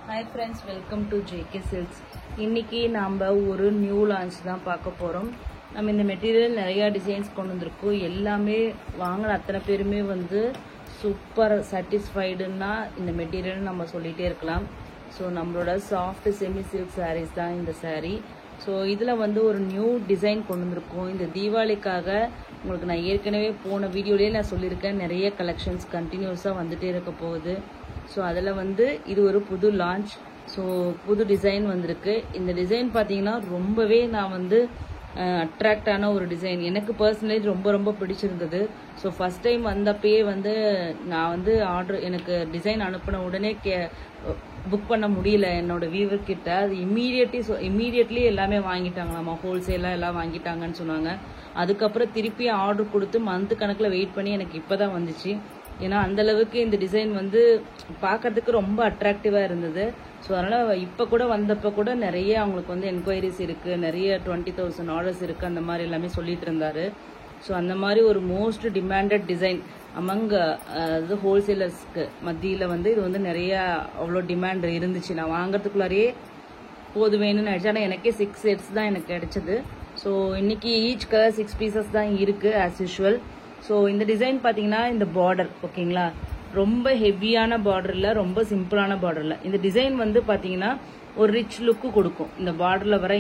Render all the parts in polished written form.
Hi friends, welcome to JK Silks. இன்னைக்கு நாம ஒரு நியூ லான்ச் தான் பார்க்க போறோம். நம்ம இந்த மெட்டீரியல் நிறைய டிசைன்ஸ் கொண்டு வந்திருக்கோம். எல்லாமே வாங்குற அத்தனை பேருமே வந்து சூப்பர் சாட்டிஸ்ஃபைடுன்னா இந்த மெட்டீரியல் நம்ம சொல்லிட்டே இருக்கலாம். ஸோ நம்மளோட சாஃப்ட் செமி சில்க் சாரீஸ் தான் இந்த சாரீ. ஸோ இதில் வந்து ஒரு நியூ டிசைன் கொண்டு வந்திருக்கோம். இந்த தீபாவளிக்காக உங்களுக்கு நான் ஏற்கனவே போன வீடியோலேயே நான் சொல்லியிருக்கேன், நிறைய கலெக்ஷன்ஸ் கண்டினியூஸாக வந்துட்டே இருக்க போகுது. ஸோ அதில் வந்து இது ஒரு புது லான்ச். ஸோ புது டிசைன் வந்திருக்கு. இந்த டிசைன் பார்த்தீங்கன்னா ரொம்பவே நான் வந்து அட்ராக்டான ஒரு டிசைன். எனக்கு பர்சனலி ரொம்ப ரொம்ப பிடிச்சிருந்தது. ஸோ ஃபர்ஸ்ட் டைம் வந்தப்பயே வந்து நான் வந்து எனக்கு டிசைன் அனுப்பின உடனே புக் பண்ண முடியல என்னோட வியூவர் கிட்ட. அது இம்மீடியட்லி எல்லாமே வாங்கிட்டாங்களாமா, ஹோல்சேலாக எல்லாம் வாங்கிட்டாங்கன்னு சொன்னாங்க. அதுக்கப்புறம் திருப்பி ஆர்டர் கொடுத்து மந்த் கணக்கில் வெயிட் பண்ணி எனக்கு இப்போ தான் வந்துச்சு. ஏன்னா அந்த அளவுக்கு இந்த டிசைன் வந்து பார்க்கறதுக்கு ரொம்ப அட்ராக்டிவாக இருந்தது. ஸோ அதனால் இப்போ கூட வந்தப்போ கூட நிறைய அவங்களுக்கு வந்து என்கொயரிஸ் இருக்குது, நிறைய 20,000 ஆர்டர்ஸ் இருக்குது, அந்த மாதிரி எல்லாமே சொல்லிட்டு இருந்தாரு. ஸோ அந்த மாதிரி ஒரு மோஸ்ட் டிமாண்டட் டிசைன் அமங் அதாவது ஹோல்சேலர்ஸ்க்கு மத்தியில் வந்து இது வந்து நிறைய அவ்வளோ டிமாண்ட் இருந்துச்சு. நான் வாங்குறதுக்குள்ளாரையே போது வேணும்னு நினச்சேன். ஆனால் எனக்கே 6 செட்ஸ் தான் எனக்கு கிடைச்சது. ஸோ இன்னைக்கு ஈச் கலர் 6 பீசஸ் தான் இருக்குது ஆஸ் யூஷுவல். ஸோ இந்த டிசைன் பார்த்தீங்கன்னா இந்த பார்டர் ஓகேங்களா, ரொம்ப ஹெவியான பார்டர் இல்லை, ரொம்ப சிம்பிளான பார்டர் இல்லை. இந்த டிசைன் வந்து பார்த்தீங்கன்னா ஒரு ரிச் லுக்கு கொடுக்கும். இந்த பார்டரில் வர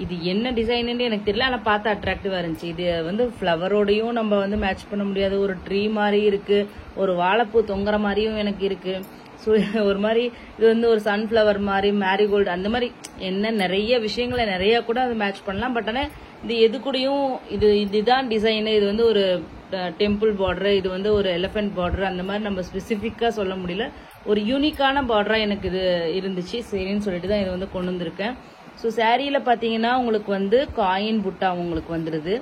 இது என்ன டிசைன்னு எனக்கு தெரியல, ஆனால் பார்த்து அட்ராக்டிவாக இருந்துச்சு. இது வந்து ஃப்ளவரோடையும் நம்ம வந்து மேட்ச் பண்ண முடியாது. ஒரு ட்ரீ மாதிரி இருக்கு, ஒரு வாழைப்பூ தொங்குற மாதிரியும் எனக்கு இருக்கு. ஸோ ஒரு மாதிரி இது வந்து ஒரு சன்ஃப்ளவர் மாதிரி, மேரிகோல்டு, அந்த மாதிரி என்ன நிறைய விஷயங்களை நிறைய கூட அது மேட்ச் பண்ணலாம். பட் ஆனால் இது எது கூடயும் இதுதான் டிசைனு, இது வந்து ஒரு டெம்பிள் பார்டர், இது வந்து ஒரு எலிஃபென்ட் பார்டர், அந்த மாதிரி நம்ம ஸ்பெசிஃபிக்காக சொல்ல முடியல. ஒரு யூனிக்கான பார்டராக எனக்கு இது இருந்துச்சு. சரின்னு சொல்லிட்டு தான் இது வந்து கொண்டு வந்திருக்கேன். ஸோ சாரியில் பார்த்தீங்கன்னா உங்களுக்கு வந்து காயின் புட்டா உங்களுக்கு வந்துடுது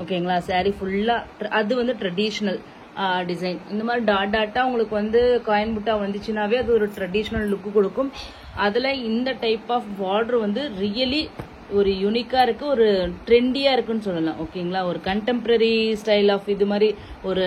ஓகேங்களா. சாரி ஃபுல்லாக அது வந்து ட்ரெடிஷ்னல் டிசைன். இந்த மாதிரி டாட்டா உங்களுக்கு வந்து காயின் புட்டா வந்துச்சுனாவே அது ஒரு ட்ரெடிஷ்னல் லுக்கு கொடுக்கும். அதில் இந்த டைப் ஆஃப் பார்டர் வந்து ரியலி ஒரு யூனிக்காக இருக்கு, ஒரு ட்ரெண்டியாக இருக்குன்னு சொல்லலாம் ஓகேங்களா. ஒரு கண்டெம்பரரி ஸ்டைல் ஆஃப் இது மாதிரி ஒரு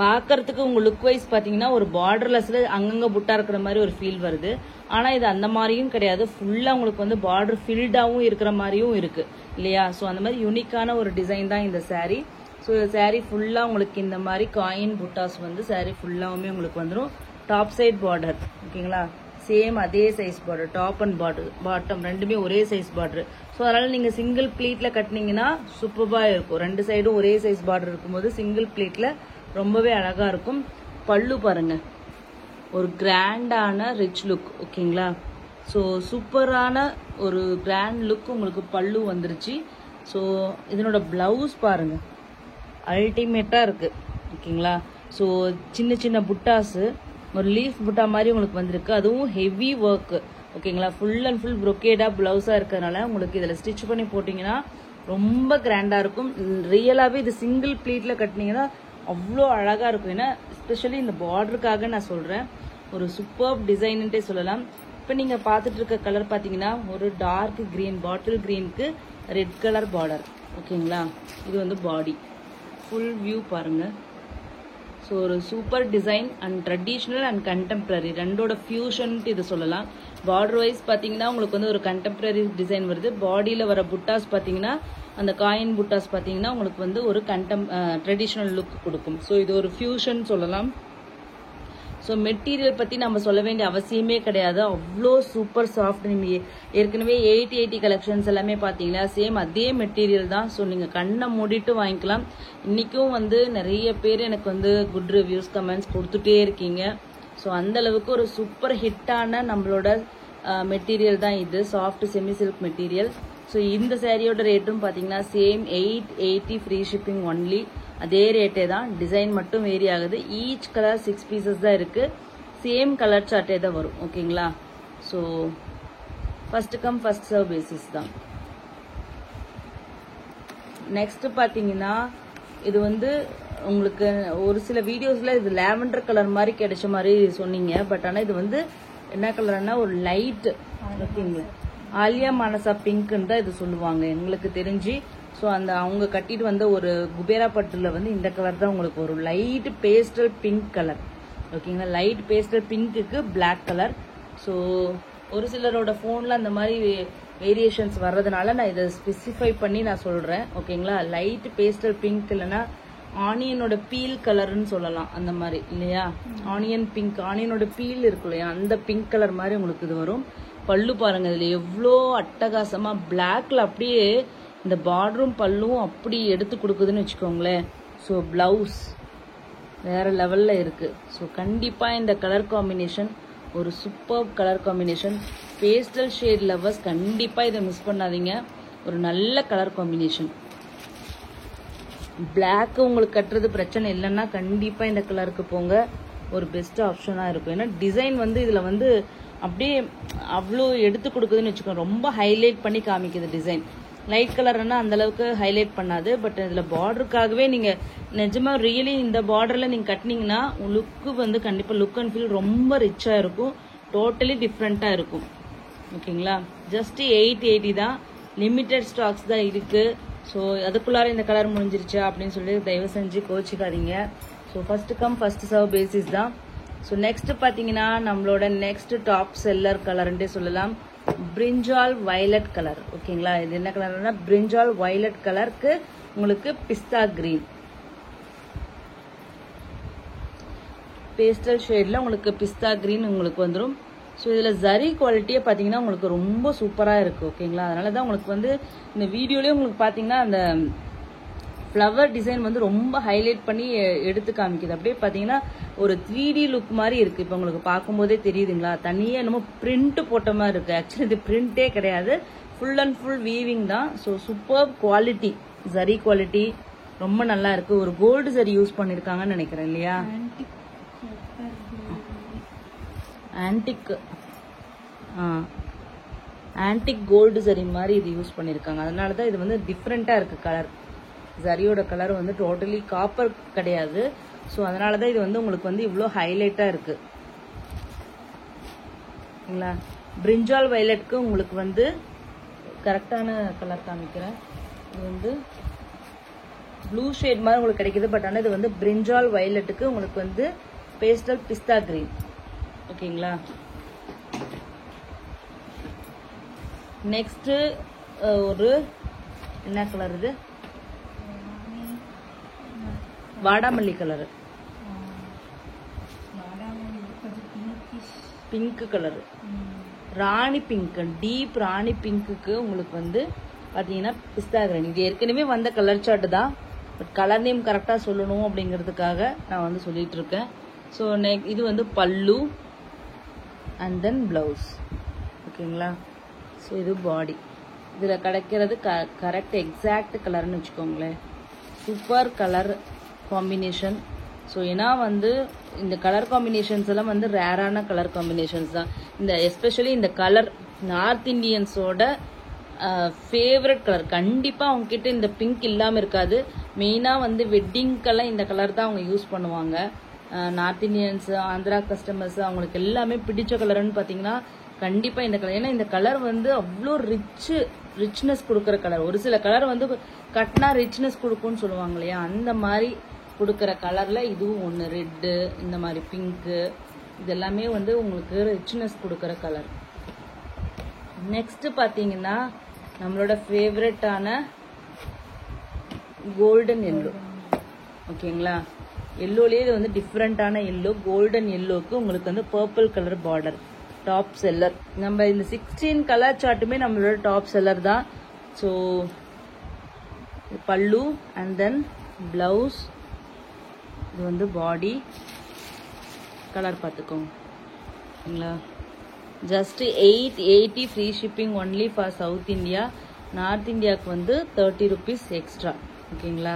பார்க்கறதுக்கு உங்க லுக் வைஸ் பார்த்தீங்கன்னா ஒரு பார்டர்லெஸ்ல அங்கங்கே புட்டா இருக்கிற மாதிரி ஒரு ஃபீல் வருது. ஆனால் இது அந்த மாதிரியும் கிடையாது, ஃபுல்லாக உங்களுக்கு வந்து பார்டர் ஃபில்டாகவும் இருக்கிற மாதிரியும் இருக்கு இல்லையா. ஸோ அந்த மாதிரி யூனிக்கான ஒரு டிசைன் தான் இந்த சாரீ. ஸோ சாரீ ஃபுல்லாக உங்களுக்கு இந்த மாதிரி காயின் புட்டாஸ் வந்து சாரீ ஃபுல்லாகவுமே உங்களுக்கு வந்துடும். டாப் சைட் பார்டர் ஓகேங்களா, சேம் அதே size border, top and bottom ரெண்டுமே ஒரே சைஸ் பார்டர். ஸோ அதனால நீங்கள் சிங்கிள் ப்ளீட்ல கட்டினீங்கன்னா சூப்பராக இருக்கும். ரெண்டு சைடும் ஒரே சைஸ் பார்டர் இருக்கும்போது சிங்கிள் ப்ளீட்ல ரொம்பவே அழகா இருக்கும். பல்லு பாருங்க, ஒரு கிராண்டான ரிச் லுக் ஓகேங்களா. ஸோ சூப்பரான ஒரு கிராண்ட் லுக் உங்களுக்கு பல்லு வந்துருச்சு. ஸோ இதனோட பிளவுஸ் பாருங்க, அல்டிமேட்டா இருக்கு ஓகேங்களா. ஸோ சின்ன சின்ன புட்டாஸ், ஒரு லீஃப் புட்டா மாதிரி உங்களுக்கு வந்திருக்கு, அதுவும் ஹெவி ஒர்க் ஓகேங்களா. ஃபுல் அண்ட் ஃபுல் ப்ரொக்கேடா பிளவுஸா இருக்கிறதுனால உங்களுக்கு இதில் ஸ்டிச் பண்ணி போட்டிங்கன்னா ரொம்ப கிராண்டா இருக்கும். ரியலாகவே இது சிங்கிள் ப்ளீட்ல கட்டினீங்கன்னா அவ்வளோ அழகா இருக்கும். ஏன்னா எஸ்பெஷலி இந்த பார்டருக்காக நான் சொல்றேன், ஒரு சூப்பர் டிசைன்ட்டே சொல்லலாம். இப்போ நீங்க பார்த்துட்டு இருக்க கலர் பார்த்தீங்கன்னா ஒரு டார்க் கிரீன், பாட்டில் கிரீனுக்கு ரெட் கலர் பார்டர் ஓகேங்களா. இது வந்து பாடி ஃபுல் வியூ பாருங்க. ஸோ ஒரு super design and traditional and contemporary ரெண்டோட ஃபியூஷன் இது சொல்லலாம். பார்டர் வைஸ் பார்த்தீங்கன்னா உங்களுக்கு வந்து ஒரு கண்டெம்பரரி டிசைன் வருது. பாடியில் வர புட்டாஸ் பார்த்தீங்கன்னா அந்த காயின் புட்டாஸ் பார்த்தீங்கன்னா உங்களுக்கு வந்து ஒரு ட்ரெடிஷ்னல் லுக் கொடுக்கும். ஸோ இது ஒரு ஃபியூஷன் சொல்லலாம். ஸோ மெட்டீரியல் பற்றி நம்ம சொல்ல வேண்டிய அவசியமே கிடையாது, அவ்வளோ சூப்பர் சாஃப்ட். நீங்கள் ஏற்கனவே 80 கலெக்ஷன்ஸ் எல்லாமே பார்த்தீங்கன்னா சேம் அதே மெட்டீரியல் தான். ஸோ நீங்கள் கண்ணை மூடிட்டு வாங்கிக்கலாம். இன்றைக்கும் வந்து நிறைய பேர் எனக்கு வந்து குட் ரிவ்யூஸ் கமெண்ட்ஸ் கொடுத்துட்டே இருக்கீங்க. ஸோ அந்த அளவுக்கு ஒரு சூப்பர் ஹிட்டான நம்மளோட மெட்டீரியல் தான் இது, soft semi silk material. So இந்த சாரியோட ரேட்டும் பார்த்தீங்கன்னா சேம் 880 ஃப்ரீ ஷிப்பிங் ஒன்லி, அதே ரேட்டே தான். டிசைன் மட்டும் வேரி ஆகுது. ஈச் கலர் 6 பீசஸ் தான் இருக்கு, சேம் கலர் சார்ட்டே தான் வரும் ஓகேங்களா. So first come first serve basis தான். நெக்ஸ்ட் பார்த்தீங்கன்னா இது வந்து உங்களுக்கு ஒரு சில வீடியோஸ்ல இது லாவெண்டர் கலர் மாதிரி கிடைச்ச மாதிரி சொன்னீங்க. பட் ஆனால் இது வந்து என்ன கலர்னா ஒரு லைட் ஓகேங்களா, ஆலியா மானசா பிங்க்னு தான் இது சொல்லுவாங்க எங்களுக்கு தெரிஞ்சு. ஸோ அந்த அவங்க கட்டிட்டு வந்த ஒரு குபேரா பட்டுல வந்து இந்த கலர் தான் உங்களுக்கு ஒரு லைட் பேஸ்டல் பிங்க் கலர் ஓகேங்களா. லைட் பேஸ்டல் பிங்க்குக்கு பிளாக் கலர் ஸோ ஒரு சிலரோட ஃபோனில் அந்த மாதிரி வேரியேஷன்ஸ் வர்றதுனால நான் இதை ஸ்பெசிஃபை பண்ணி நான் சொல்கிறேன். ஓகேங்களா, லைட் பேஸ்டல் பிங்க் இல்லைன்னா ஆனியனோட பீல் கலர்னு சொல்லலாம், அந்த மாதிரி இல்லையா, ஆனியன் பிங்க், ஆனியனோட பீல் இருக்கு இல்லையா, அந்த பிங்க் கலர் மாதிரி உங்களுக்கு இது வரும். பல்லு பாருங்க, இதில் எவ்வளோ அட்டகாசமாக பிளாக்ல அப்படியே இந்த பார்டரும் பல்லும் அப்படி எடுத்து கொடுக்குதுன்னு வச்சுக்கோங்களேன். ஸோ பிளவுஸ் வேற லெவலில் இருக்குது. ஸோ கண்டிப்பாக இந்த கலர் காம்பினேஷன் ஒரு super colour combination. Pastel shade lovers கண்டிப்பாக இதை மிஸ் பண்ணாதீங்க. ஒரு நல்ல கலர் காம்பினேஷன். பிளாக் உங்களுக்கு கட்டுறது பிரச்சனை இல்லைன்னா கண்டிப்பாக இந்த கலருக்கு போங்க, ஒரு பெஸ்ட் ஆப்ஷனாக இருக்கும். ஏன்னா டிசைன் வந்து இதில் வந்து அப்படியே அவ்வளோ எடுத்து கொடுக்குதுன்னு வச்சுக்கோங்க, ரொம்ப ஹைலைட் பண்ணி காமிக்குது டிசைன். லைட் கலர்னா அந்த அளவுக்கு ஹைலைட் பண்ணாது. பட் இதில் பார்டருக்காகவே நீங்கள் நிஜமாக ரியலி இந்த பார்டரில் நீங்கள் கட்டினீங்கன்னா லுக்கு வந்து கண்டிப்பாக லுக் அண்ட் ஃபீல் ரொம்ப ரிச்சாக இருக்கும், டோட்டலி டிஃப்ரெண்ட்டாக இருக்கும். ஓகேங்களா, ஜஸ்ட் 880 தான், லிமிட்டட் ஸ்டாக்ஸ் தான் இருக்குது. ஸோ அதுக்குள்ளார இந்த கலர் முடிஞ்சிருச்சா அப்படின்னு சொல்லி தயவு செஞ்சு கோச்சிக்காதீங்க. So first come first serve basis தான். ஸோ நெக்ஸ்ட் பார்த்தீங்கன்னா நம்மளோட நெக்ஸ்ட் டாப் செல்லர் கலர்ன்றே சொல்லலாம், பிரிஞ்சால் வயலட் கலர். ஓகேங்களா, இது என்ன கலர்னா பிரிஞ்சால் வயலட் கலருக்கு உங்களுக்கு பிஸ்தா கிரீன் பேஸ்டல் ஷேட்ல உங்களுக்கு பிஸ்தா கிரீன் உங்களுக்கு வந்துடும். ஸோ இதில் ஜரி குவாலிட்டியே பார்த்தீங்கன்னா உங்களுக்கு ரொம்ப சூப்பராக இருக்குது. ஓகேங்களா, அதனால தான் உங்களுக்கு வந்து இந்த வீடியோலேயே உங்களுக்கு பார்த்தீங்கன்னா அந்த ஃப்ளவர் டிசைன் வந்து ரொம்ப ஹைலைட் பண்ணி எடுத்து காமிக்குது. அப்படியே பார்த்தீங்கன்னா ஒரு 3D லுக் மாதிரி இருக்குது. இப்போ உங்களுக்கு பார்க்கும்போதே தெரியுதுங்களா, தனியாக என்னமோ பிரிண்ட் போட்ட மாதிரி இருக்குது. ஆக்சுவலி இது பிரிண்டே கிடையாது, ஃபுல் அண்ட் ஃபுல் வீவிங் தான். So super quality, zari quality ரொம்ப நல்லா இருக்குது. ஒரு கோல்டு ஜரி யூஸ் பண்ணியிருக்காங்கன்னு நினைக்கிறேன் இல்லையா, ஆன்டிக் கோல்டு ஜரி மாதிரி இது யூஸ் பண்ணியிருக்காங்க. அதனால தான் இது வந்து டிஃப்ரெண்ட்டாக இருக்குது கலர். ஜரியோட கலர் வந்து டோட்டலி காப்பர் கிடையாது. ஸோ அதனால தான் இது வந்து உங்களுக்கு வந்து இவ்வளோ ஹைலைட்டாக இருக்குது. சரிங்களா, பிரிஞ்சால் வயலட்க்கு உங்களுக்கு வந்து கரெக்டான கலர் காமிக்கிறேன். இது வந்து ப்ளூ ஷேட் மாதிரி உங்களுக்கு கிடைக்குது. பட் ஆனால் இது வந்து பிரிஞ்சால் வயலட்டுக்கு உங்களுக்கு வந்து பேஸ்டல் பிஸ்தா கிரீன். ஓகேங்களா, நெக்ஸ்ட் ஒரு என்ன கலர், இது வாடாமல்லி கலர், பிங்க் கலர், ராணி பிங்க், டீப் ராணி பிங்க்குக்கு உங்களுக்கு வந்து பார்த்தீங்கன்னா பிஸ்தா கிரீன். இது ஏற்கனவே வந்த கலர் சார்ட் தான், பட் கலர் நேம் கரெக்டாக சொல்லணும் அப்படிங்கிறதுக்காக நான் வந்து சொல்லிட்டு இருக்கேன். ஸோ இது வந்து பல்லு அண்ட் தென் பிளவுஸ். ஓகேங்களா, ஸோ இது பாடி. இதில் கிடைக்கிறது கரெக்ட் எக்ஸாக்ட் கலர்னு வச்சுக்கோங்களேன். Super colour combination. ஸோ ஏன்னா வந்து இந்த கலர் காம்பினேஷன்ஸ் எல்லாம் வந்து ரேரான கலர் காம்பினேஷன்ஸ் தான். இந்த எஸ்பெஷலி இந்த கலர் நார்த் இண்டியன்ஸோட ஃபேவரட் கலர். கண்டிப்பாக அவங்கக்கிட்ட இந்த பிங்க் இல்லாமல் இருக்காது. மெயினாக வந்து வெட்டிங்க்கெல்லாம் இந்த கலர் தான் அவங்க யூஸ் பண்ணுவாங்க. நார்த் இண்டியன்ஸ், ஆந்திரா கஸ்டமர்ஸ், அவங்களுக்கு எல்லாமே பிடிச்ச கலர்னு பார்த்தீங்கன்னா கண்டிப்பாக இந்த கலர். ஏன்னா இந்த கலர் வந்து அவ்வளோ ரிச்னஸ் கொடுக்குற கலர். ஒரு சில கலர் வந்து கட்டினா ரிச்னஸ் கொடுக்கும்னு சொல்லுவாங்க இல்லையா, அந்த மாதிரி கொடுக்குற கலரில் இதுவும் ஒன்று. ரெட்டு, இந்த மாதிரி பிங்க்கு, இது எல்லாமே வந்து உங்களுக்கு ரிச்னஸ் கொடுக்குற கலர். நெக்ஸ்ட் பார்த்தீங்கன்னா நம்மளோட ஃபேவரட்டான கோல்டன் எல்லோ. ஓகேங்களா, எல்லோலேயே இது வந்து டிஃப்ரெண்ட்டான எல்லோ. கோல்டன் எல்லோக்கு உங்களுக்கு வந்து purple colour border. Top seller. நம்ம இந்த 16 கலர் சார்ட்டுமே நம்மளோட டாப் செல்லர் தான். ஸோ பல்லு அண்ட் தென் பிளவுஸ், இது வந்து பாடி கலர் பார்த்துக்கோங்க. ஓகேங்களா, just 880 free shipping only for south India. North இந்தியாவுக்கு வந்து 30 rupees எக்ஸ்ட்ரா. ஓகேங்களா,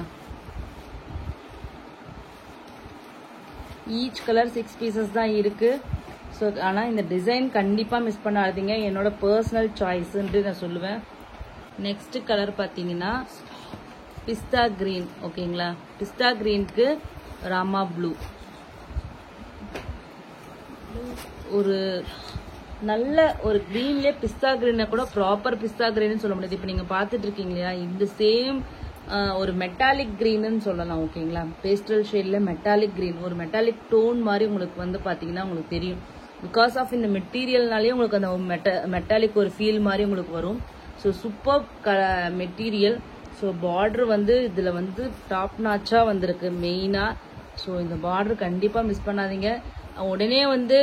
ஈச் கலர் 6 pieces தான் இருக்குது. ஸோ ஆனால் இந்த டிசைன் கண்டிப்பாக மிஸ் பண்ணாதீங்க, என்னோட பர்சனல் சாய்ஸுன்ட்டு நான் சொல்லுவேன். நெக்ஸ்ட் கலர் பார்த்தீங்கன்னா பிஸ்தா கிரீன். ஓகேங்களா, பிஸ்தா கிரீனுக்கு ராமா ப்ளூ. ஒரு நல்ல ஒரு கிரீன்லேயே பிஸ்தா கிரீனை கூட ப்ராப்பர் பிஸ்தா கிரீன்னு சொல்ல முடியாது. இப்போ நீங்கள் பார்த்துட்டு இருக்கீங்க இல்லையா, இந்த சேம் ஒரு மெட்டாலிக் கிரீன்னு சொல்லலாம். ஓகேங்களா, பேஸ்டல் ஷேடில் மெட்டாலிக் கிரீன், ஒரு மெட்டாலிக் டோன் மாதிரி உங்களுக்கு வந்து பார்த்தீங்கன்னா உங்களுக்கு தெரியும். பிகாஸ் ஆஃப் இந்த மெட்டீரியல்னாலே உங்களுக்கு அந்த மெட்டாலிக் ஒரு ஃபீல் மாதிரி உங்களுக்கு வரும். So super material. So border வந்து இதில் வந்து டாப் நாச்சாக வந்திருக்கு மெயினாக. ஸோ இந்த பார்டர் கண்டிப்பாக மிஸ் பண்ணாதீங்க. உடனே வந்து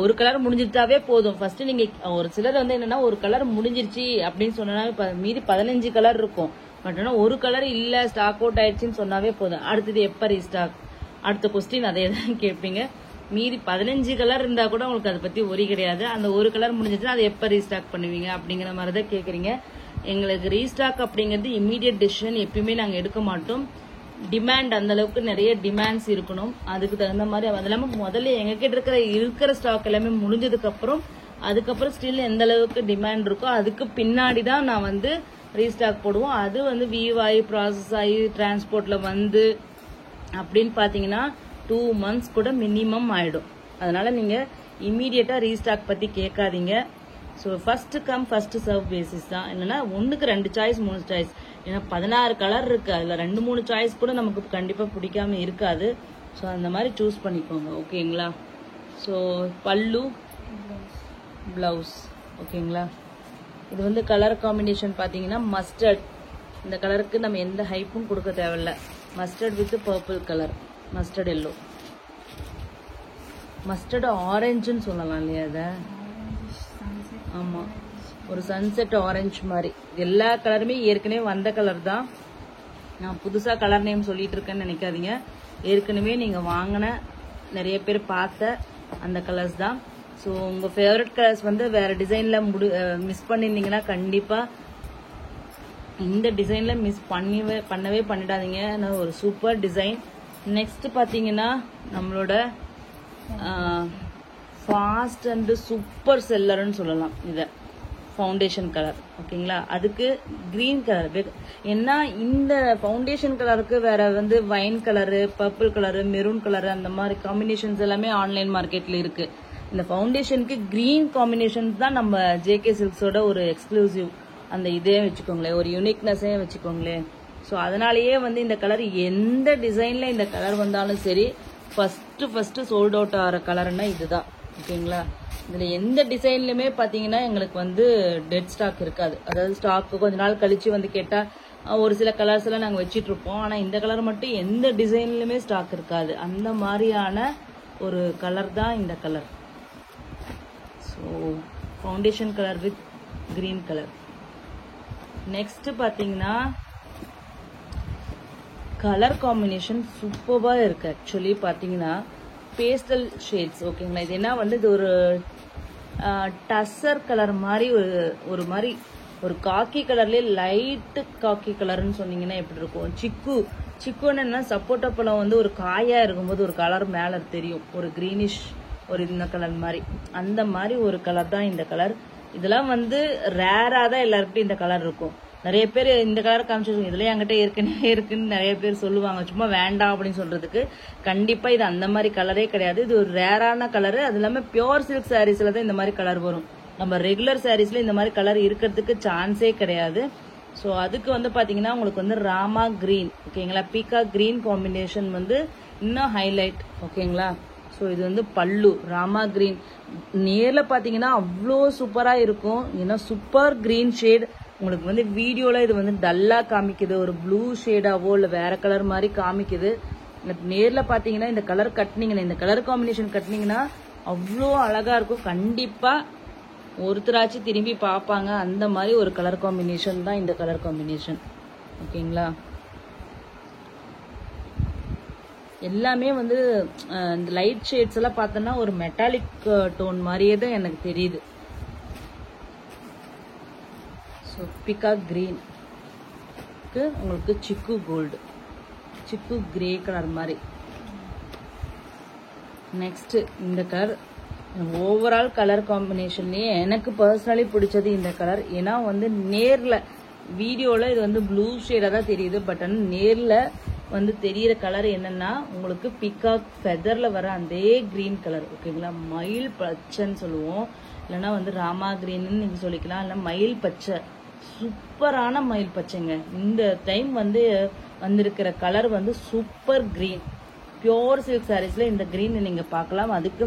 ஒரு கலர் முடிஞ்சிட்டாவே போதும். ஃபர்ஸ்ட் நீங்கள் ஒரு சிலர் வந்து என்னன்னா ஒரு கலர் முடிஞ்சிருச்சு அப்படின்னு சொன்னா மீதி 15 கலர் இருக்கும். பட் ஆனால் ஒரு கலர் இல்லை ஸ்டாக் அவுட் ஆயிடுச்சுன்னு சொன்னாவே போதும். அடுத்தது எப்போ ரீஸ்டாக், அடுத்த கொஸ்டின் அதே தான் கேட்பீங்க. மீதி 15 கலர் இருந்தால் கூட உங்களுக்கு அதை பற்றி ஒரி கிடையாது. அந்த ஒரு கலர் முடிஞ்சிச்சுன்னா அதை எப்போ ரீஸ்டாக் பண்ணுவீங்க அப்படிங்கிற மாதிரி தான் கேட்குறீங்க. எங்களுக்கு ரீஸ்டாக் அப்படிங்கிறது இம்மீடியட் டெசிஷன் எப்பயுமே நாங்கள் எடுக்க மாட்டோம். டிமாண்ட் அந்த அளவுக்கு நிறைய டிமாண்ட்ஸ் இருக்கணும். அதுக்கு தகுந்த மாதிரி அது இல்லாமல் முதல்ல எங்ககிட்ட இருக்கிற ஸ்டாக் எல்லாமே முடிஞ்சதுக்கு அப்புறம் அதுக்கப்புறம் ஸ்டில் எந்த அளவுக்கு டிமாண்ட் இருக்கோ அதுக்கு பின்னாடி தான் நான் வந்து ரீஸ்டாக் போடுவோம். அது வந்து வியூ ஆகி ப்ராசஸ் ஆகி டிரான்ஸ்போர்ட்ல வந்து அப்படின்னு பார்த்தீங்கன்னா 2 months கூட மினிமம் ஆயிடும். அதனால நீங்க இம்மீடியட்டா ரீஸ்டாக் பத்தி கேட்காதீங்க. So first come first serve basis தான். இல்லைன்னா 1க்கு 2 சாய்ஸ் 3 சாய்ஸ். ஏன்னா 16 கலர் இருக்கு, அதில் 2-3 சாய்ஸ் கூட நமக்கு கண்டிப்பாக பிடிக்காம இருக்காது. ஸோ அந்த மாதிரி சூஸ் பண்ணிக்கோங்க. ஓகேங்களா? ஸோ பல்லு பிளவுஸ். ஓகேங்களா? இது வந்து கலர் காம்பினேஷன் பார்த்தீங்கன்னா மஸ்டர்ட். இந்த கலருக்கு நம்ம எந்த ஹைப்பும் கொடுக்க தேவையில்ல. Mustard with purple colour, mustard yellow, mustard ஆரஞ்சுன்னு சொல்லலாம் இல்லையா அதை? ஆமாம், ஒரு சன்செட் ஆரஞ்சு மாதிரி. எல்லா கலருமே ஏற்கனவே வந்த கலர் தான். நான் புதுசாக கலர் நேம் சொல்லிட்டு இருக்கேன்னு நினைக்காதீங்க. ஏற்கனவே நீங்கள் வாங்கின நிறைய பேர் பார்த்த அந்த கலர்ஸ் தான். ஸோ உங்கள் ஃபேவரட் கலர்ஸ் வந்து வேறு டிசைனில் மிஸ் பண்ணியிருந்தீங்கன்னா கண்டிப்பாக இந்த டிசைனில் மிஸ் பண்ணவே பண்ணிடாதீங்க. ஒரு சூப்பர் டிசைன். நெக்ஸ்ட் பார்த்தீங்கன்னா நம்மளோட ஃபாஸ்ட் அண்ட் சூப்பர் செல்லர்னு சொல்லலாம் இதை. Foundation colour. ஓகேங்களா? அதுக்கு கிரீன் கலர். ஏன்னா இந்த ஃபவுண்டேஷன் கலருக்கு வேற வந்து wine colour, purple colour, maroon colour அந்த மாதிரி காம்பினேஷன்ஸ் எல்லாமே ஆன்லைன் மார்க்கெட்ல இருக்கு. இந்த ஃபவுண்டேஷனுக்கு கிரீன் காம்பினேஷன்ஸ் தான் நம்ம ஜேகே சில்க்ஸோட ஒரு எக்ஸ்க்ளூசிவ் அந்த இதே வச்சுக்கோங்களேன், ஒரு யூனிக்னஸே வச்சுக்கோங்களேன். ஸோ அதனாலேயே வந்து இந்த கலர் எந்த டிசைன்ல இந்த கலர் வந்தாலும் சரி ஃபர்ஸ்ட் சோல்ட் அவுட் ஆகிற கலர்னா இதுதான். ஓகேங்களா? இதில் எந்த டிசைன்லையுமே பார்த்தீங்கன்னா எங்களுக்கு வந்து டெட் ஸ்டாக் இருக்காது. அதாவது ஸ்டாக்கு கொஞ்ச நாள் கழிச்சு வந்து கேட்டால் ஒரு சில கலர்ஸ் எல்லாம் நாங்கள் வச்சிட்டு இருப்போம். ஆனால் இந்த கலர் மட்டும் எந்த டிசைன்லையுமே ஸ்டாக் இருக்காது. அந்த மாதிரியான ஒரு கலர் தான் இந்த colour. So foundation colour with green colour. Next பார்த்தீங்கன்னா கலர் காம்பினேஷன் சூப்பராக இருக்கு. ஆக்சுவலி பார்த்தீங்கன்னா பேஸ்டல் ஷேட்ஸ். ஓகேங்களா? இது என்ன வந்து இது ஒரு டஸ்ஸர் கலர் மாதிரி ஒரு மாதிரி ஒரு காக்கி கலர்லேயே லைட்டு காக்கி கலர்னு சொன்னீங்கன்னா எப்படி இருக்கும்? சிக்குன்னு என்ன, சப்போட்டா பழம் வந்து ஒரு காயா இருக்கும்போது ஒரு கலர் மேலே தெரியும், ஒரு கிரீனிஷ் ஒரு இந்த கலர் மாதிரி. அந்த மாதிரி ஒரு கலர் தான் இந்த கலர். இதெல்லாம் வந்து ரேராக தான் எல்லாருக்கிட்டையும் இந்த கலர் இருக்கும். நிறைய பேர் இந்த கலர் காமிச்சிருக்கோம், இதுல என்கிட்ட ஏற்கனவே இருக்குன்னு நிறைய பேர் சொல்லுவாங்க. சும்மா வேண்டாம் அப்படின்னு சொல்றதுக்கு. கண்டிப்பா இது அந்த மாதிரி கலரே கிடையாது. இது ஒரு ரேரான கலரு. அது இல்லாம பியோர் சில்க் சாரீஸ்ல தான் இந்த மாதிரி கலர் வரும். நம்ம ரெகுலர் சாரீஸ்ல இந்த மாதிரி கலர் இருக்கிறதுக்கு சான்ஸே கிடையாது. ஸோ அதுக்கு வந்து பாத்தீங்கன்னா உங்களுக்கு வந்து ராமா கிரீன். ஓகேங்களா? பீகா கிரீன் காம்பினேஷன் வந்து இன்னும் ஹைலைட். ஓகேங்களா? ஸோ இது வந்து பல்லு ராமா கிரீன். நேர்ல பாத்தீங்கன்னா அவ்வளோ சூப்பரா இருக்கும். ஏன்னா சூப்பர் கிரீன் ஷேட். உங்களுக்கு வந்து வீடியோல இது வந்து டல்லா காமிக்குது, ஒரு ப்ளூ ஷேடாவோ இல்லை வேற கலர் மாதிரி காமிக்குது. நேர்ல பாத்தீங்கன்னா இந்த கலர் கட்டினீங்கன்னா, இந்த கலர் காம்பினேஷன் கட்டினீங்கன்னா அவ்வளோ அழகா இருக்கும். கண்டிப்பா ஒருத்தராச்சும் திரும்பி பார்ப்பாங்க. அந்த மாதிரி ஒரு கலர் காம்பினேஷன் தான் இந்த கலர் காம்பினேஷன். ஓகேங்களா? எல்லாமே வந்து இந்த லைட் ஷேட்ஸ் எல்லாம் பார்த்தோன்னா ஒரு மெட்டாலிக் டோன் மாதிரியே தான் எனக்கு தெரியுது. ஸோ பிகா கிரீனுக்கு உங்களுக்கு சிக்கு கோல்டு, சிக்கு கிரே கலர் மாதிரி. நெக்ஸ்ட் இந்த கலர் ஓவரால் கலர் காம்பினேஷன்லேயே எனக்கு பர்சனலி பிடிச்சது இந்த கலர். ஏன்னா வந்து நேரில் வீடியோவில் இது வந்து ப்ளூ ஷேடாக தான் தெரியுது. பட் ஆனால் நேரில் வந்து தெரியிற கலர் என்னன்னா உங்களுக்கு பிகாக் ஃபெதரில் வர அதே கிரீன் கலர். ஓகேங்களா? மயில் பச்சைன்னு சொல்லுவோம், இல்லைன்னா வந்து ராமா கிரீன்னு நீங்கள் சொல்லிக்கலாம், இல்லை மயில் பச்சை. சூப்பரான மயில் பச்சைங்க. இந்த டைம் வந்து வந்திருக்கிற கலர் வந்து சூப்பர் கிரீன். பியோர் சில்க் சாரீஸ்ல இந்த கிரீன் நீங்க பார்க்கலாம். அதுக்கு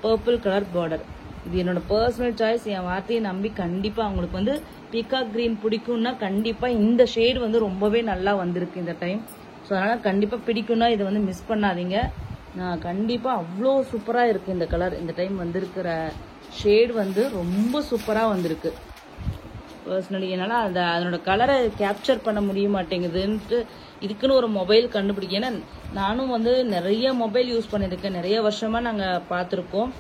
பர்பிள் கலர் பார்டர். இது என்னோட பர்சனல் சாய்ஸ். என் வார்த்தையை நம்பி கண்டிப்பாக அவங்களுக்கு வந்து பீகாக் கிரீன் பிடிக்கும்னா கண்டிப்பாக இந்த ஷேடு வந்து ரொம்பவே நல்லா வந்திருக்கு இந்த டைம். ஸோ அதனால் கண்டிப்பாக பிடிக்கும்னா இதை வந்து மிஸ் பண்ணாதீங்க. நான் கண்டிப்பாக அவ்வளோ சூப்பராக இருக்குது இந்த கலர். இந்த டைம் வந்திருக்கிற ஷேடு வந்து ரொம்ப சூப்பராக வந்திருக்கு. பர்சனலி என்னால் அதனோட கலரை கேப்சர் பண்ண முடிய மாட்டேங்குதுன்ட்டு இதுக்குன்னு ஒரு மொபைல் கண்டுபிடிக்க. ஏன்னா நானும் வந்து நிறைய மொபைல் யூஸ் பண்ணியிருக்கேன், நிறைய வருஷமாக நாங்கள் பார்த்துருக்கோம்.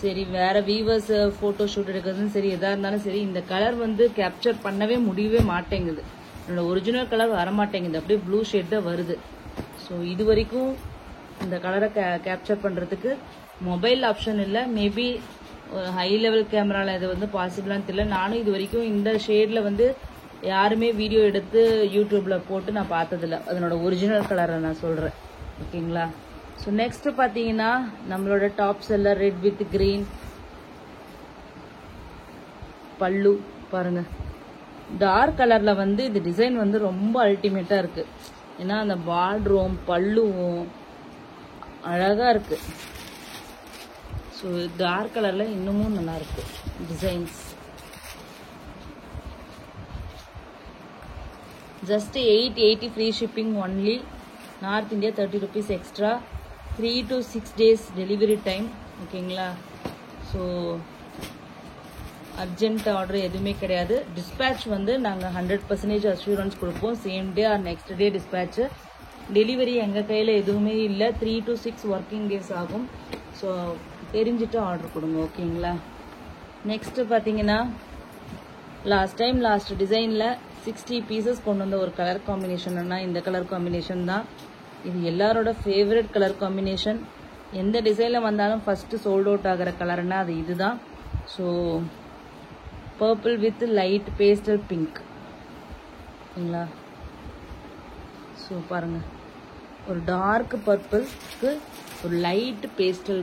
சரி வேறு வீவர்ஸ் ஃபோட்டோ ஷூட் எடுக்கிறதுன்னு சரி எதாக இருந்தாலும் சரி இந்த கலர் வந்து கேப்சர் பண்ணவே முடியவே மாட்டேங்குது. என்னோட ஒரிஜினல் கலர் வரமாட்டேங்குது, அப்படியே ப்ளூ ஷேட் தான் வருது. ஸோ இது வரைக்கும் இந்த கலரை கேப்சர் பண்ணுறதுக்கு மொபைல் ஆப்ஷன் இல்லை. மேபி ஹை லெவல் கேமராவில் இது வந்து பாசிபிளான்னு தெரியல. நானும் இது வரைக்கும் இந்த ஷேடில் வந்து யாருமே வீடியோ எடுத்து யூடியூப்பில் போட்டு நான் பார்த்ததில்ல. அதனோட ஒரிஜினல் கலரை நான் சொல்கிறேன், ஓகேங்களா. ஸோ நெக்ஸ்ட் பார்த்தீங்கன்னா நம்மளோட top seller red with green பல்லு பாருங்க. டார்க் கலரில் வந்து இந்த டிசைன் வந்து ரொம்ப அல்டிமேட்டாக இருக்குது. ஏன்னா அந்த பார்டரும் பல்லுவும் அழகாக இருக்குது. ஸோ டார்க் கலரில் இன்னமும் நல்லா இருக்கு designs. Just 880 free shipping only. North India 30 rupees extra. 3 to 6 days delivery time, ஓகேங்களா. ஸோ அர்ஜென்ட் ஆர்டர் எதுவுமே கிடையாது. டிஸ்பேட்ச் வந்து நாங்கள் 100% அஷூரன்ஸ் கொடுப்போம். Same day or next day dispatch. Delivery எங்கள் கையில் எதுவுமே இல்லை. 3 to 6 ஒர்க்கிங் டேஸ் ஆகும். ஸோ தெரிஞ்சுட்டு ஆர்டர் கொடுங்க, ஓகேங்களா. நெக்ஸ்ட்டு பார்த்தீங்கன்னா லாஸ்ட் டிசைனில் 60 பீசஸ் கொண்டு வந்த ஒரு கலர் காம்பினேஷன்னா இந்த கலர் காம்பினேஷன் தான். இது எல்லாரோட ஃபேவரட் கலர் காம்பினேஷன். எந்த டிசைனில் வந்தாலும் ஃபஸ்ட்டு சோல்ட் அவுட் ஆகிற கலர்னா அது இதுதான். So purple with light pastel pink, ஓகேங்களா. ஸோ பாருங்கள், ஒரு டார்க் பர்பிள்க்கு ஒரு லைட் பேஸ்டல்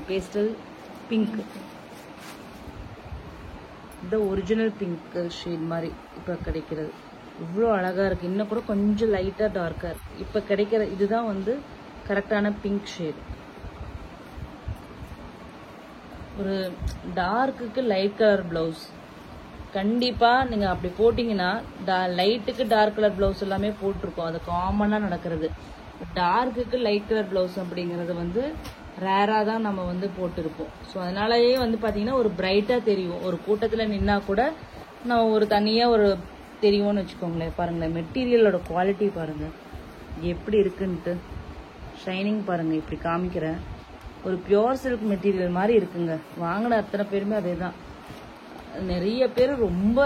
பேஸ்டல் பிங்க். இந்த ஒரிஜினல் பிங்க் ஷேட் மாதிரி இப்போ கிடைக்கிறது இவ்வளோ அழகாக இருக்குது. இன்னும் கூட கொஞ்சம் லைட்டாக டார்க்காக இருக்குது. இப்போ கிடைக்கிற இதுதான் வந்து கரெக்டான பிங்க் ஷேட். ஒரு டார்க்குக்கு லைட் கலர் ப்ளவுஸ் கண்டிப்பாக நீங்கள் அப்படி போட்டிங்கன்னா லைட்டுக்கு டார்க் கலர் ப்ளவுஸ் எல்லாமே போட்டிருக்கோம், அது காமனாக நடக்கிறது. டார்க்குக்கு லைட் கலர் ப்ளவுஸ் அப்படிங்கிறது வந்து ரேராக தான் நம்ம வந்து போட்டிருப்போம். ஸோ அதனாலயே வந்து பார்த்தீங்கன்னா ஒரு பிரைட்டாக தெரியும். ஒரு கூட்டத்தில் நின்னா கூட நம்ம ஒரு தனியாக ஒரு தெரியும்னு வச்சுக்கோங்களேன். பாருங்களேன், மெட்டீரியலோட குவாலிட்டி பாருங்கள் எப்படி இருக்குன்ட்டு. ஷைனிங் பாருங்கள், இப்படி காமிக்கிறேன். ஒரு பியோர் சில்க் மெட்டீரியல் மாதிரி இருக்குங்க. வாங்கின அத்தனை பேருமே அதே தான். நிறைய பேர் ரொம்ப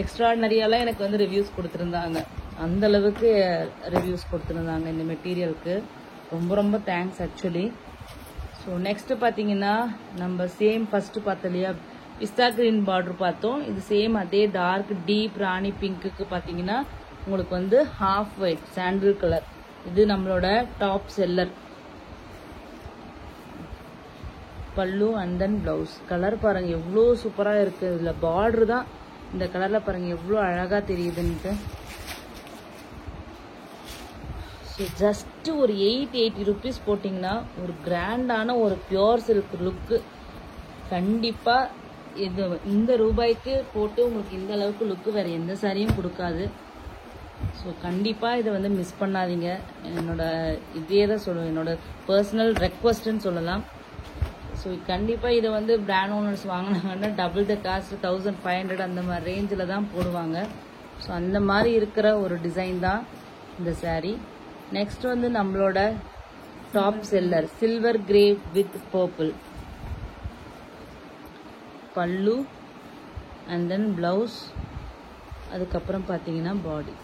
எக்ஸ்ட்ராடினரியாலாம் எனக்கு வந்து ரிவ்யூஸ் கொடுத்துருந்தாங்க. அந்தளவுக்கு ரிவ்யூஸ் கொடுத்துருந்தாங்க இந்த மெட்டீரியலுக்கு. ரொம்ப ரொம்ப தேங்க்ஸ் ஆக்சுவலி. ஸோ நெக்ஸ்ட்டு பார்த்தீங்கன்னா நம்ம சேம் ஃபஸ்ட்டு பார்த்தோம் இல்லையா, பிஸ்தா கிரீன் பார்டர் பார்த்தோம். இது சேம் அதே டார்க் டீப் ராணி பிங்க்குக்கு பார்த்தீங்கன்னா உங்களுக்கு வந்து ஹாஃப் ஒயிட் சாண்டில் கலர். இது நம்மளோட டாப் செல்லர். பல்லு அண்ட் தென் ப்ளவுஸ். கலர் பாருங்கள் எவ்வளோ சூப்பராக இருக்குது. இதில் பார்டர் தான் இந்த கலரில் பாருங்கள் எவ்வளோ அழகாக தெரியுதுன்ட்டு. ஸோ ஜஸ்ட்டு ஒரு 880 rupees போட்டிங்கன்னா ஒரு கிராண்டான ஒரு பியோர் சில்க் லுக்கு கண்டிப்பாக இது இந்த ரூபாய்க்கு போட்டு உங்களுக்கு இந்த அளவுக்கு லுக்கு வேறு எந்த சாரியும் கொடுக்காது. ஸோ கண்டிப்பாக இதை வந்து மிஸ் பண்ணாதீங்க. இதே தான் சொல்லுவேன், என்னோட பர்சனல் ரெக்வஸ்ட்ன்னு சொல்லலாம். ஸோ கண்டிப்பாக இதை வந்து பிராண்ட் ஓனர்ஸ் வாங்கினாங்கன்னா டபுள் த காஸ்ட் 1500 அந்த மாதிரி ரேஞ்சில் தான் போடுவாங்க. ஸோ அந்த மாதிரி இருக்கிற ஒரு டிசைன் தான் இந்த சாரீ. நெக்ஸ்ட் வந்து நம்மளோட top seller silver grey with purple. பல்லு அண்ட் தென் ப்ளவுஸ், அதுக்கப்புறம் பார்த்தீங்கன்னா பாடி,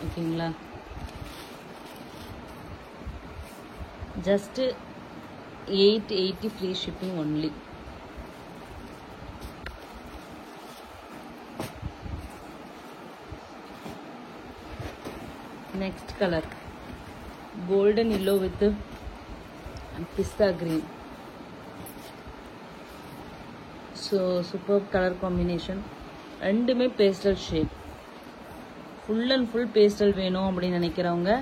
ஓகேங்களா. Just 880 free shipping only. Next color golden yellow with pista green. So superb color combination. ரெண்டுமே pastel shade. Full and full pastel வேணும் அப்படின்னு நினைக்கிறவங்க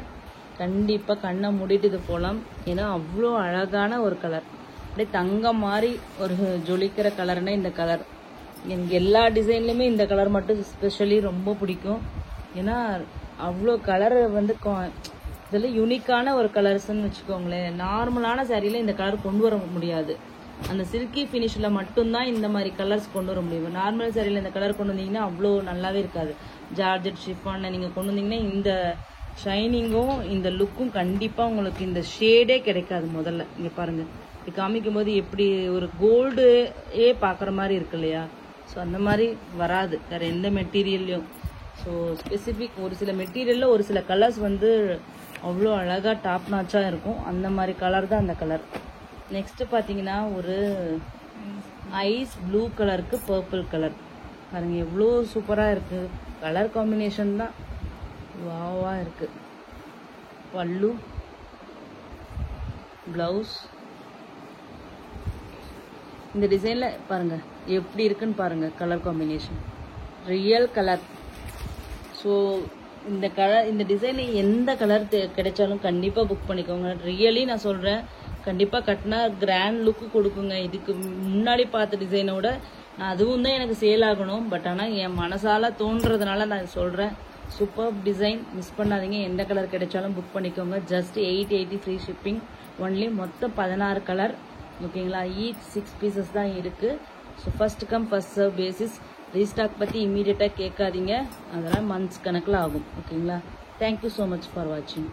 கண்டிப்பாக கண்ணை மூடிட்டு இது போகலாம். ஏன்னா அவ்வளோ அழகான ஒரு கலர், அப்படியே தங்கம் மாதிரி ஒரு ஜொலிக்கிற கலர்னா இந்த கலர். எனக்கு எல்லா டிசைன்லையுமே இந்த கலர் மட்டும் ஸ்பெஷலி ரொம்ப பிடிக்கும். ஏன்னா அவ்வளோ கலர் வந்து இதெல்லாம் யூனிக்கான ஒரு கலர்ஸ்ன்னு வச்சுக்கோங்களேன். நார்மலான சாரியில் இந்த கலர் கொண்டு வர முடியாது. அந்த சில்கி ஃபினிஷில் மட்டும்தான் இந்த மாதிரி கலர்ஸ் கொண்டு வர முடியும். நார்மல் சாரியில் இந்த கலர் கொண்டு வந்தீங்கன்னா அவ்வளோ நல்லாவே இருக்காது. ஜார்ஜெட் ஷிஃபான் நீங்கள் கொண்டு வந்தீங்கன்னா இந்த ஷைனிங்கும் இந்த லுக்கும் கண்டிப்பாக உங்களுக்கு இந்த ஷேடே கிடைக்காது. முதல்ல இங்கே பாருங்கள், இப்படி காமிக்கும் போது எப்படி ஒரு கோல்டு பார்க்குற மாதிரி இருக்கு இல்லையா? ஸோ அந்த மாதிரி வராது வேறு எந்த மெட்டீரியல்லையும். ஸோ ஸ்பெசிஃபிக் ஒரு சில மெட்டீரியலில் ஒரு சில கலர்ஸ் வந்து அவ்வளோ அழகாக டாப் நாச்சாக இருக்கும். அந்த மாதிரி கலர் தான் அந்த கலர். நெக்ஸ்ட்டு பார்த்தீங்கன்னா ஒரு ஐஸ் ப்ளூ கலருக்கு பர்பிள் கலர் பாருங்கள், எவ்வளோ சூப்பராக இருக்குது. கலர் காம்பினேஷன் தான் வாவாக இருக்குது. பல்லு, ப்ளவுஸ், இந்த டிசைனில் பாருங்கள் எப்படி இருக்குன்னு பாருங்கள். Colour combination real colour. So இந்த கலர், இந்த டிசைனில் எந்த கலர் கிடைச்சாலும் கண்டிப்பாக புக் பண்ணிக்கோங்க. ரியலி நான் சொல்கிறேன், கண்டிப்பாக கட்டினா கிராண்ட் லுக்கு கொடுக்குங்க. இதுக்கு முன்னாடி பார்த்த டிசைனோட அதுவும் தான் எனக்கு சேல் ஆகணும். பட் ஆனால் என் மனசால தோன்றதுனால நான் சொல்கிறேன். சூப்பர் டிசைன், மிஸ் பண்ணாதீங்க. எந்த கலர் கிடைச்சாலும் புக் பண்ணிக்கோங்க. Just 880 free shipping only. மொத்தம் 16 கலர், ஓகேங்களா? ஈச் 6 பீசஸ் தான் இருக்குது. So first come first serve basis. Restock பற்றி இம்மீடியட்டாக கேட்காதீங்க, அதெல்லாம் மந்த்ஸ் கணக்கில் ஆகும், ஓகேங்களா? தேங்க்யூ ஸோ மச் ஃபார் வாட்சிங்.